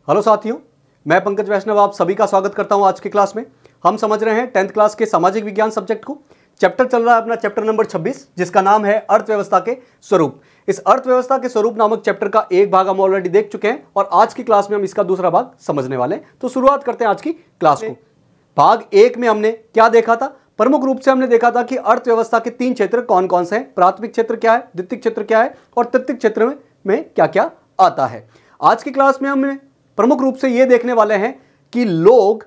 Hello साथियों, मैं पंकज वैष्णव आप सभी का स्वागत करता हूं। आज की क्लास में हम समझ रहे हैं 10th क्लास के सामाजिक विज्ञान सब्जेक्ट को। चैप्टर चल रहा है अपना चैप्टर नंबर 26, जिसका नाम है अर्थव्यवस्था के स्वरूप। इस अर्थव्यवस्था के स्वरूप नामक चैप्टर का एक भाग हम ऑलरेडी देख चुके हैं और आज की क्लास में हम इसका दूसरा भाग समझने वाले हैं। तो शुरुआत करते हैं आज की क्लास को। भाग एक में हमने क्या देखा था? प्रमुख रूप से हमने देखा था कि अर्थव्यवस्था के 3 क्षेत्र कौन कौन से हैं, प्राथमिक क्षेत्र क्या है, द्वितीयक क्षेत्र क्या है और तृतीयक क्षेत्र में क्या क्या आता है। आज की क्लास में हमने प्रमुख रूप से यह देखने वाले हैं कि लोग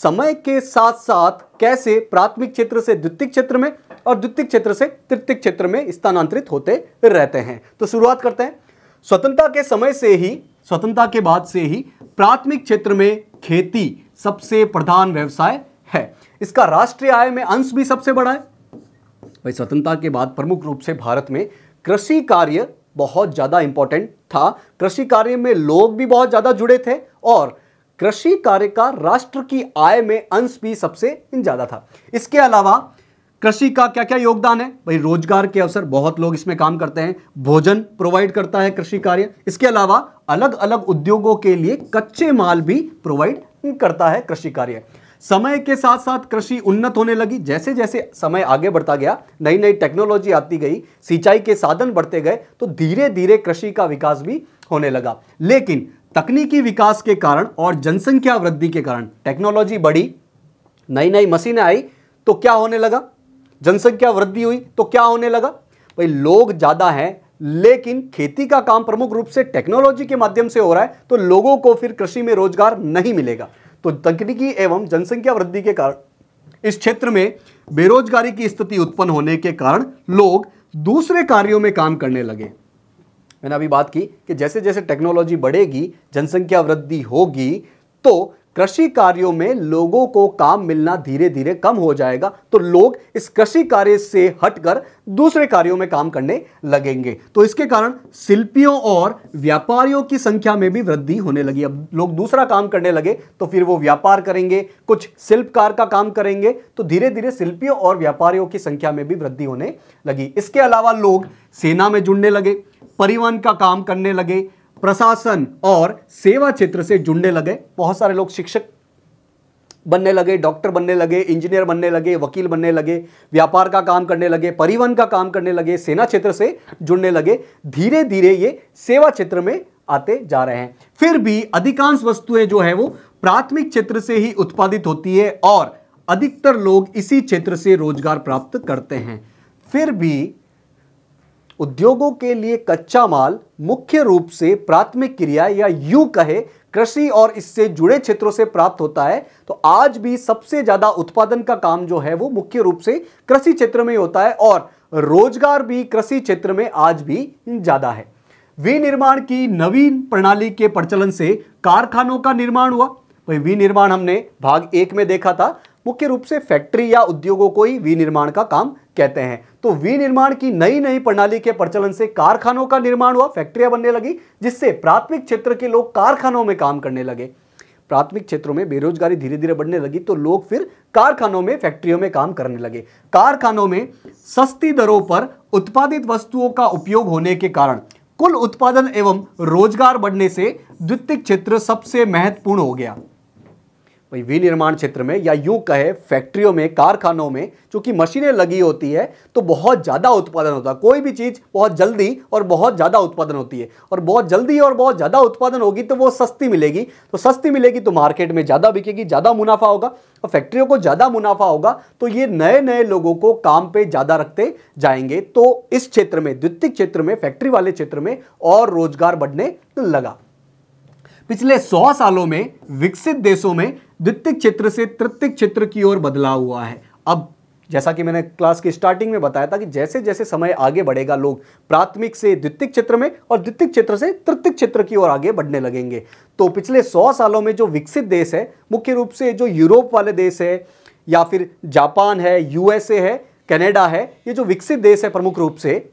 समय के साथ साथ कैसे प्राथमिक क्षेत्र से द्वितीयक क्षेत्र में और द्वितीयक क्षेत्र से तृतीयक क्षेत्र में स्थानांतरित होते रहते हैं। तो शुरुआत करते हैं। स्वतंत्रता के बाद से ही प्राथमिक क्षेत्र में खेती सबसे प्रधान व्यवसाय है। इसका राष्ट्रीय आय में अंश भी सबसे बड़ा है। भाई, स्वतंत्रता के बाद प्रमुख रूप से भारत में कृषि कार्य बहुत ज्यादा इंपॉर्टेंट था। कृषि कार्य में लोग भी बहुत ज्यादा जुड़े थे और कृषि कार्य का राष्ट्र की आय में अंश भी सबसे ज्यादा था। इसके अलावा कृषि का क्या क्या योगदान है? भाई, रोजगार के अवसर, बहुत लोग इसमें काम करते हैं। भोजन प्रोवाइड करता है कृषि कार्य। इसके अलावा अलग अलग उद्योगों के लिए कच्चे माल भी प्रोवाइड करता है कृषि कार्य। समय के साथ साथ कृषि उन्नत होने लगी। जैसे जैसे समय आगे बढ़ता गया, नई नई टेक्नोलॉजी आती गई, सिंचाई के साधन बढ़ते गए, तो धीरे धीरे कृषि का विकास भी होने लगा। लेकिन तकनीकी विकास के कारण और जनसंख्या वृद्धि के कारण टेक्नोलॉजी बढ़ी, नई नई मशीनें आई, तो क्या होने लगा? जनसंख्या वृद्धि हुई तो क्या होने लगा? भाई, लोग ज्यादा हैं लेकिन खेती का काम प्रमुख रूप से टेक्नोलॉजी के माध्यम से हो रहा है, तो लोगों को फिर कृषि में रोजगार नहीं मिलेगा। तो तकनीकी एवं जनसंख्या वृद्धि के कारण इस क्षेत्र में बेरोजगारी की स्थिति उत्पन्न होने के कारण लोग दूसरे कार्यों में काम करने लगे। मैंने अभी बात की कि जैसे जैसे टेक्नोलॉजी बढ़ेगी, जनसंख्या वृद्धि होगी, तो कृषि कार्यों में लोगों को काम मिलना धीरे धीरे कम हो जाएगा। तो लोग इस कृषि कार्य से हटकर दूसरे कार्यों में काम करने लगेंगे। तो इसके कारण शिल्पियों और व्यापारियों की संख्या में भी वृद्धि होने लगी। अब लोग दूसरा काम करने लगे तो फिर वो व्यापार करेंगे, कुछ शिल्पकार का काम करेंगे, तो धीरे धीरे शिल्पियों और व्यापारियों की संख्या में भी वृद्धि होने लगी। इसके अलावा लोग सेना में जुड़ने लगे, परिवहन का काम करने लगे, प्रशासन और सेवा क्षेत्र से जुड़ने लगे। बहुत सारे लोग शिक्षक बनने लगे, डॉक्टर बनने लगे, इंजीनियर बनने लगे, वकील बनने लगे, व्यापार का काम करने लगे, परिवहन का काम करने लगे, सेना क्षेत्र से जुड़ने लगे। धीरे धीरे ये सेवा क्षेत्र में आते जा रहे हैं। फिर भी अधिकांश वस्तुएं जो है वो प्राथमिक क्षेत्र से ही उत्पादित होती है और अधिकतर लोग इसी क्षेत्र से रोजगार प्राप्त करते हैं। फिर भी उद्योगों के लिए कच्चा माल मुख्य रूप से प्राथमिक क्रिया या यूं कहे कृषि और इससे जुड़े क्षेत्रों से प्राप्त होता है। तो आज भी सबसे ज्यादा उत्पादन का काम जो है वो मुख्य रूप से कृषि क्षेत्र में होता है और रोजगार भी कृषि क्षेत्र में आज भी ज्यादा है। विनिर्माण की नवीन प्रणाली के प्रचलन से कारखानों का निर्माण हुआ। विनिर्माण हमने भाग 1 में देखा था। मुख्य रूप से फैक्ट्री या उद्योगों को ही विनिर्माण का काम कहते हैं। तो विनिर्माण की नई नई प्रणाली के प्रचलन से कारखानों का निर्माण हुआ, फैक्ट्रियां बनने लगी, जिससे प्राथमिक क्षेत्र के लोग कारखानों में काम करने लगे। प्राथमिक क्षेत्रों में बेरोजगारी धीरे धीरे बढ़ने लगी तो लोग फिर कारखानों में, फैक्ट्रियों में काम करने लगे। कारखानों में सस्ती दरों पर उत्पादित वस्तुओं का उपयोग होने के कारण कुल उत्पादन एवं रोजगार बढ़ने से द्वितीयक क्षेत्र सबसे महत्वपूर्ण हो गया। विनिर्माण क्षेत्र में या यूं कहे फैक्ट्रियों में, कारखानों में चूंकि मशीनें लगी होती है तो बहुत ज्यादा उत्पादन होता है। कोई भी चीज बहुत जल्दी और बहुत ज्यादा उत्पादन होती है और बहुत जल्दी और बहुत ज्यादा उत्पादन होगी तो वो सस्ती मिलेगी। तो सस्ती मिलेगी तो मार्केट में ज्यादा बिकेगी, ज्यादा मुनाफा होगा और फैक्ट्रियों को ज्यादा मुनाफा होगा तो ये नए नए लोगों को काम पे ज्यादा रखते जाएंगे। तो इस क्षेत्र में, द्वितीयक क्षेत्र में, फैक्ट्री वाले क्षेत्र में और रोजगार बढ़ने लगा। पिछले 100 सालों में विकसित देशों में द्वितीयक क्षेत्र से तृतीयक क्षेत्र की ओर बदलाव हुआ है। अब जैसा कि मैंने क्लास की स्टार्टिंग में बताया था कि जैसे जैसे समय आगे बढ़ेगा लोग प्राथमिक से द्वितीयक क्षेत्र में और द्वितीयक क्षेत्र से तृतीयक क्षेत्र की ओर आगे बढ़ने लगेंगे। तो पिछले 100 सालों में जो विकसित देश है, मुख्य रूप से जो यूरोप वाले देश है या फिर जापान है, यूएसए है, कनाडा है, ये जो विकसित देश है प्रमुख रूप से,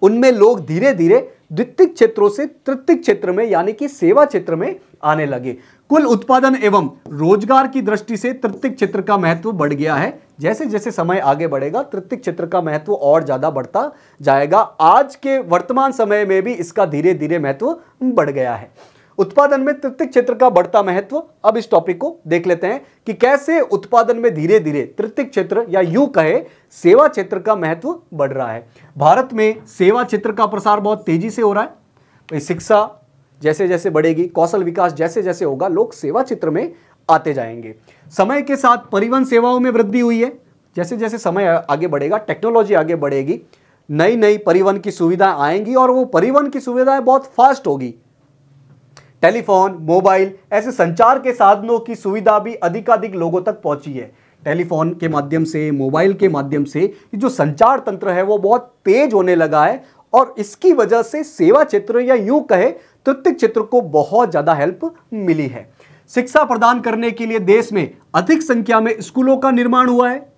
उनमें लोग धीरे धीरे द्वितीयक क्षेत्रों से तृतीयक क्षेत्र में यानी कि सेवा क्षेत्र में आने लगे। कुल उत्पादन एवं रोजगार की दृष्टि से तृतीयक क्षेत्र का महत्व बढ़ गया है। जैसे जैसे समय आगे बढ़ेगा तृतीयक क्षेत्र का महत्व और ज्यादा बढ़ता जाएगा। आज के वर्तमान समय में भी इसका धीरे धीरे महत्व बढ़ गया है। उत्पादन में तृतीय क्षेत्र का बढ़ता महत्व। अब इस टॉपिक को देख लेते हैं कि कैसे उत्पादन में धीरे धीरे तृतीय क्षेत्र या यूं कहे सेवा क्षेत्र का महत्व बढ़ रहा है। भारत में सेवा क्षेत्र का प्रसार बहुत तेजी से हो रहा है। शिक्षा जैसे जैसे बढ़ेगी, कौशल विकास जैसे जैसे होगा, लोग सेवा क्षेत्र में आते जाएंगे। समय के साथ परिवहन सेवाओं में वृद्धि हुई है। जैसे जैसे समय आगे बढ़ेगा, टेक्नोलॉजी आगे बढ़ेगी, नई नई परिवहन की सुविधाएं आएंगी और वो परिवहन की सुविधाएं बहुत फास्ट होगी। टेलीफोन, मोबाइल ऐसे संचार के साधनों की सुविधा भी अधिकाधिक लोगों तक पहुंची है। टेलीफोन के माध्यम से, मोबाइल के माध्यम से ये जो संचार तंत्र है वो बहुत तेज होने लगा है और इसकी वजह से सेवा क्षेत्र या यूं कहे तृतीय क्षेत्र को बहुत ज्यादा हेल्प मिली है। शिक्षा प्रदान करने के लिए देश में अधिक संख्या में स्कूलों का निर्माण हुआ है।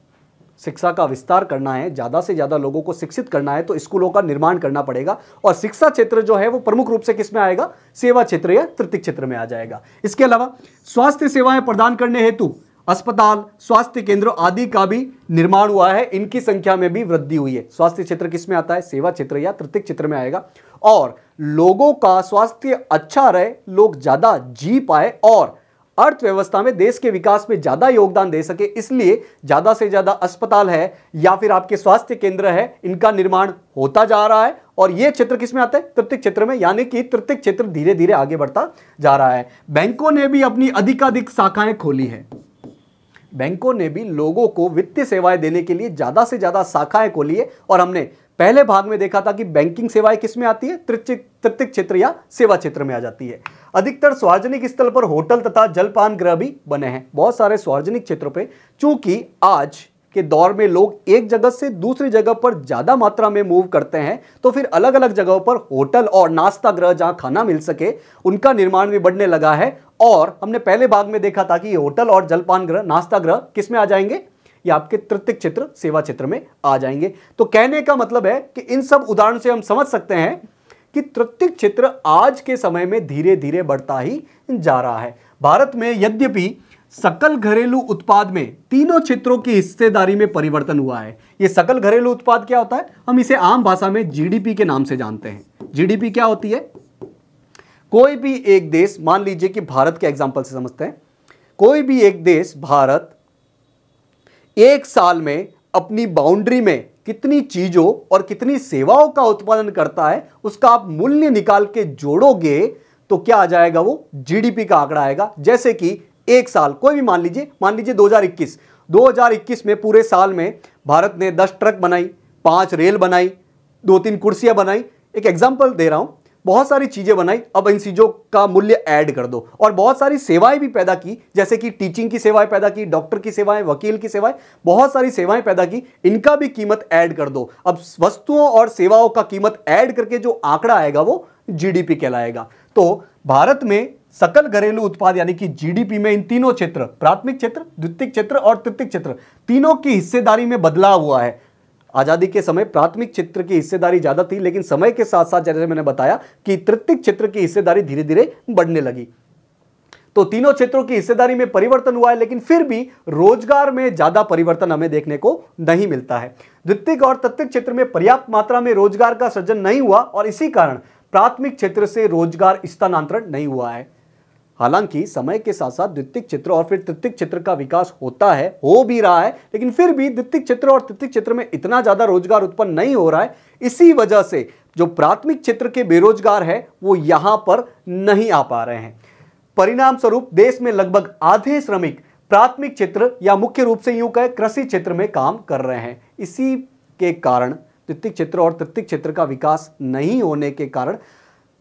शिक्षा का विस्तार करना है, ज्यादा से ज्यादा लोगों को शिक्षित करना है तो स्कूलों का निर्माण करना पड़ेगा और शिक्षा क्षेत्र जो है वो प्रमुख रूप से किस में आएगा? सेवा क्षेत्र या तृतीय क्षेत्र में आ जाएगा। इसके अलावा स्वास्थ्य सेवाएं प्रदान करने हेतु अस्पताल, स्वास्थ्य केंद्र आदि का भी निर्माण हुआ है। इनकी संख्या में भी वृद्धि हुई है। स्वास्थ्य क्षेत्र किस में आता है? सेवा क्षेत्र या तृतीय क्षेत्र में आएगा। और लोगों का स्वास्थ्य अच्छा रहे, लोग ज्यादा जी पाए और अर्थव्यवस्था में देश के विकास में ज्यादा योगदान दे सके, इसलिए ज्यादा से ज्यादा अस्पताल है या फिर आपके स्वास्थ्य केंद्र है, इनका निर्माण होता जा रहा है। और यह क्षेत्र किसमें आता है? तृतीय क्षेत्र में, यानी कि तृतीय क्षेत्र धीरे धीरे आगे बढ़ता जा रहा है। बैंकों ने भी अपनी अधिकाधिक शाखाएं खोली है। बैंकों ने भी लोगों को वित्तीय सेवाएं देने के लिए ज्यादा से ज्यादा शाखाएं खोली है और हमने पहले भाग में देखा था कि बैंकिंग सेवाएं किस में आती है? तृतीय क्षेत्र या सेवा क्षेत्र में आ जाती है। अधिकतर सार्वजनिक स्थल पर होटल तथा जलपान गृह भी बने हैं। बहुत सारे सार्वजनिक क्षेत्रों पे, चूंकि आज के दौर में लोग एक जगह से दूसरी जगह पर ज्यादा मात्रा में मूव करते हैं, तो फिर अलग अलग जगहों पर होटल और नाश्ता गृह जहां खाना मिल सके उनका निर्माण भी बढ़ने लगा है। और हमने पहले भाग में देखा था कि होटल और जलपान गृह, नाश्ता गृह किस में आ जाएंगे? ये आपके तृतीय क्षेत्र, सेवा क्षेत्र में आ जाएंगे। तो कहने का मतलब है कि इन सब उदाहरण से हम समझ सकते हैं कि तृतीय क्षेत्र आज के समय में धीरे धीरे बढ़ता ही जा रहा है। भारत में यद्यपि सकल घरेलू उत्पाद में तीनों क्षेत्रों की हिस्सेदारी में परिवर्तन हुआ है। ये सकल घरेलू उत्पाद क्या होता है? हम इसे आम भाषा में जीडीपी के नाम से जानते हैं। जीडीपी क्या होती है? कोई भी एक देश, मान लीजिए कि भारत के एग्जांपल से समझते हैं, कोई भी एक देश, भारत, एक साल में अपनी बाउंड्री में कितनी चीजों और कितनी सेवाओं का उत्पादन करता है, उसका आप मूल्य निकाल के जोड़ोगे तो क्या आ जाएगा? वो जीडीपी का आंकड़ा आएगा। जैसे कि एक साल, कोई भी मान लीजिए 2021 में पूरे साल में भारत ने 10 ट्रक बनाई, 5 रेल बनाई, 2-3 कुर्सियां बनाई। एक एग्जांपल दे रहा हूं, बहुत सारी चीजें बनाई। अब इन चीजों का मूल्य ऐड कर दो और बहुत सारी सेवाएं भी पैदा की, जैसे कि टीचिंग की सेवाएं पैदा की, डॉक्टर की सेवाएं, वकील की सेवाएं, बहुत सारी सेवाएं पैदा की, इनका भी कीमत ऐड कर दो। अब वस्तुओं और सेवाओं का कीमत ऐड करके जो आंकड़ा आएगा वो जीडीपी कहलाएगा। तो भारत में सकल घरेलू उत्पाद यानी कि जीडीपी में इन तीनों क्षेत्र, प्राथमिक क्षेत्र, द्वितीय क्षेत्र और तृतीय क्षेत्र, तीनों की हिस्सेदारी में बदलाव हुआ है। आजादी के समय प्राथमिक क्षेत्र की हिस्सेदारी ज्यादा थी, लेकिन समय के साथ साथ जैसे मैंने बताया कि तृतीय क्षेत्र की हिस्सेदारी धीरे धीरे बढ़ने लगी। तो तीनों क्षेत्रों की हिस्सेदारी में परिवर्तन हुआ है, लेकिन फिर भी रोजगार में ज्यादा परिवर्तन हमें देखने को नहीं मिलता है। द्वितीय और तृतीय क्षेत्र में पर्याप्त मात्रा में रोजगार का सृजन नहीं हुआ और इसी कारण प्राथमिक क्षेत्र से रोजगार स्थानांतरण नहीं हुआ है। हालांकि समय के साथ साथ द्वितीय क्षेत्र और फिर तृतीय क्षेत्र का विकास होता है, हो भी रहा है, लेकिन फिर भी द्वितीय क्षेत्र और तृतीय क्षेत्र में इतना ज्यादा रोजगार उत्पन्न नहीं हो रहा है। इसी वजह से जो प्राथमिक क्षेत्र के बेरोजगार है वो यहां पर नहीं आ पा रहे हैं। परिणाम स्वरूप देश में लगभग आधे श्रमिक प्राथमिक क्षेत्र या मुख्य रूप से यूं कहे कृषि क्षेत्र में काम कर रहे हैं। इसी के कारण द्वितीय क्षेत्र और तृतीय क्षेत्र का विकास नहीं होने के कारण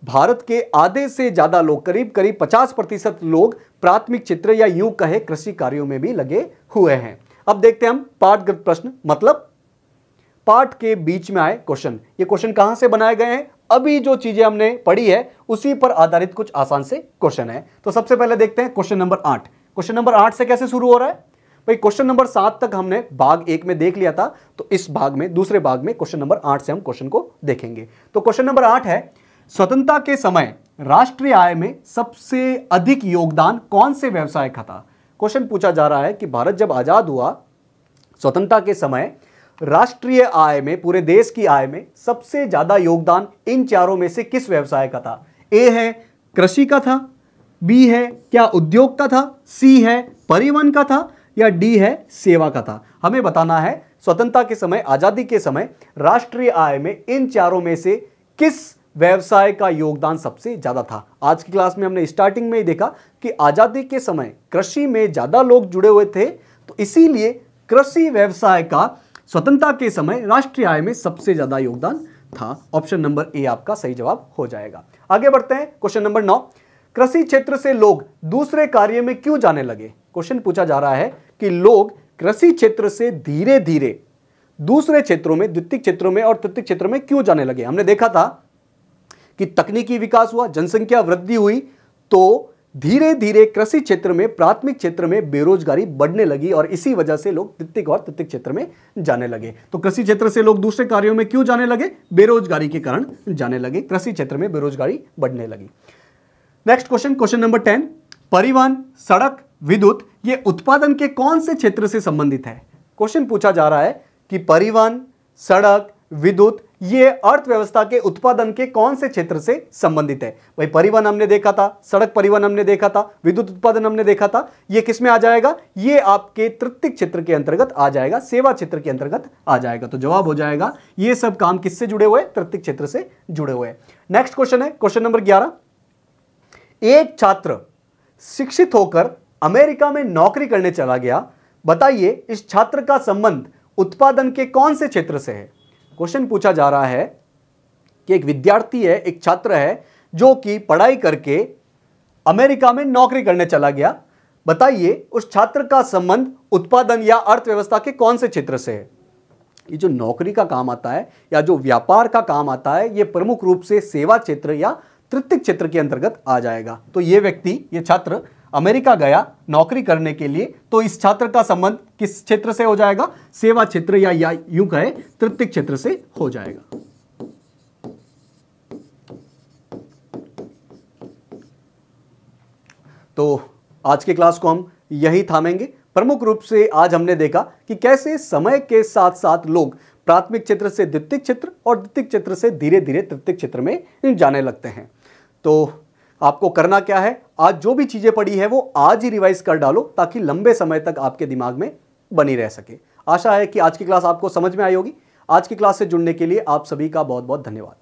भारत के आधे से ज्यादा लोग, करीब 50% लोग प्राथमिक क्षेत्र या यूं कहे कृषि कार्यों में भी लगे हुए हैं। अब देखते हैं हम पाठगत प्रश्न, मतलब पाठ के बीच में आए क्वेश्चन। ये क्वेश्चन कहां से बनाए गए हैं? अभी जो चीजें हमने पढ़ी है उसी पर आधारित कुछ आसान से क्वेश्चन है। तो सबसे पहले देखते हैं क्वेश्चन नंबर 8। क्वेश्चन नंबर 8 से कैसे शुरू हो रहा है भाई? क्वेश्चन नंबर 7 तक हमने भाग 1 में देख लिया था, तो इस भाग में, दूसरे भाग में क्वेश्चन नंबर 8 से हम क्वेश्चन को देखेंगे। तो क्वेश्चन नंबर 8 है, स्वतंत्रता के समय राष्ट्रीय आय में सबसे अधिक योगदान कौन से व्यवसाय का था? क्वेश्चन पूछा जा रहा है कि भारत जब आजाद हुआ, स्वतंत्रता के समय राष्ट्रीय आय में, पूरे देश की आय में सबसे ज्यादा योगदान इन चारों में से किस व्यवसाय का था? ए है कृषि का था, बी है क्या उद्योग का था, सी है परिवहन का था, या डी है सेवा का था। हमें बताना है स्वतंत्रता के समय, आजादी के समय राष्ट्रीय आय में इन चारों में से किस व्यवसाय का योगदान सबसे ज्यादा था। आज की क्लास में हमने स्टार्टिंग में ही देखा कि आजादी के समय कृषि में ज्यादा लोग जुड़े हुए थे, तो इसीलिए कृषि व्यवसाय का स्वतंत्रता के समय राष्ट्रीय आय में सबसे ज्यादा योगदान था। ऑप्शन नंबर ए आपका सही जवाब हो जाएगा। आगे बढ़ते हैं, क्वेश्चन नंबर 9, कृषि क्षेत्र से लोग दूसरे कार्य में क्यों जाने लगे। क्वेश्चन पूछा जा रहा है कि लोग कृषि क्षेत्र से धीरे धीरे दूसरे क्षेत्रों में, द्वितीय क्षेत्रों में और तृतीय क्षेत्रों में क्यों जाने लगे। हमने देखा था कि तकनीकी विकास हुआ, जनसंख्या वृद्धि हुई, तो धीरे धीरे कृषि क्षेत्र में, प्राथमिक क्षेत्र में बेरोजगारी बढ़ने लगी और इसी वजह से लोग द्वितीय और तृतीय क्षेत्र में जाने लगे। तो कृषि क्षेत्र से लोग दूसरे कार्यों में क्यों जाने लगे, बेरोजगारी के कारण जाने लगे, कृषि क्षेत्र में बेरोजगारी बढ़ने लगी। नेक्स्ट क्वेश्चन, क्वेश्चन नंबर 10, परिवहन, सड़क, विद्युत ये उत्पादन के कौन से क्षेत्र से संबंधित है। क्वेश्चन पूछा जा रहा है कि परिवहन, सड़क, विद्युत ये अर्थव्यवस्था के उत्पादन के कौन से क्षेत्र से संबंधित है। भाई परिवहन हमने देखा था, सड़क परिवहन हमने देखा था, विद्युत उत्पादन हमने देखा था, ये किस में आ जाएगा, ये आपके तृतीय क्षेत्र के अंतर्गत आ जाएगा, सेवा क्षेत्र के अंतर्गत आ जाएगा। तो जवाब हो जाएगा ये सब काम किससे जुड़े हुए, तृतीय क्षेत्र से जुड़े हुए। नेक्स्ट क्वेश्चन है क्वेश्चन नंबर 11, एक छात्र शिक्षित होकर अमेरिका में नौकरी करने चला गया, बताइए इस छात्र का संबंध उत्पादन के कौन से क्षेत्र से है। क्वेश्चन पूछा जा रहा है कि एक विद्यार्थी है, एक छात्र है जो कि पढ़ाई करके अमेरिका में नौकरी करने चला गया, बताइए उस छात्र का संबंध उत्पादन या अर्थव्यवस्था के कौन से क्षेत्र से है। ये जो नौकरी का काम आता है या जो व्यापार का काम आता है, ये प्रमुख रूप से सेवा क्षेत्र या तृतीय क्षेत्र के अंतर्गत आ जाएगा। तो ये व्यक्ति, ये छात्र अमेरिका गया नौकरी करने के लिए, तो इस छात्र का संबंध किस क्षेत्र से हो जाएगा, सेवा क्षेत्र या यूं कहे तृतीय क्षेत्र से हो जाएगा। तो आज के क्लास को हम यही थामेंगे। प्रमुख रूप से आज हमने देखा कि कैसे समय के साथ साथ लोग प्राथमिक क्षेत्र से द्वितीय क्षेत्र और द्वितीय क्षेत्र से धीरे धीरे तृतीय क्षेत्र में जाने लगते हैं। तो आपको करना क्या है, आज जो भी चीजें पढ़ी है वो आज ही रिवाइज कर डालो ताकि लंबे समय तक आपके दिमाग में बनी रह सके। आशा है कि आज की क्लास आपको समझ में आई होगी। आज की क्लास से जुड़ने के लिए आप सभी का बहुत बहुत धन्यवाद।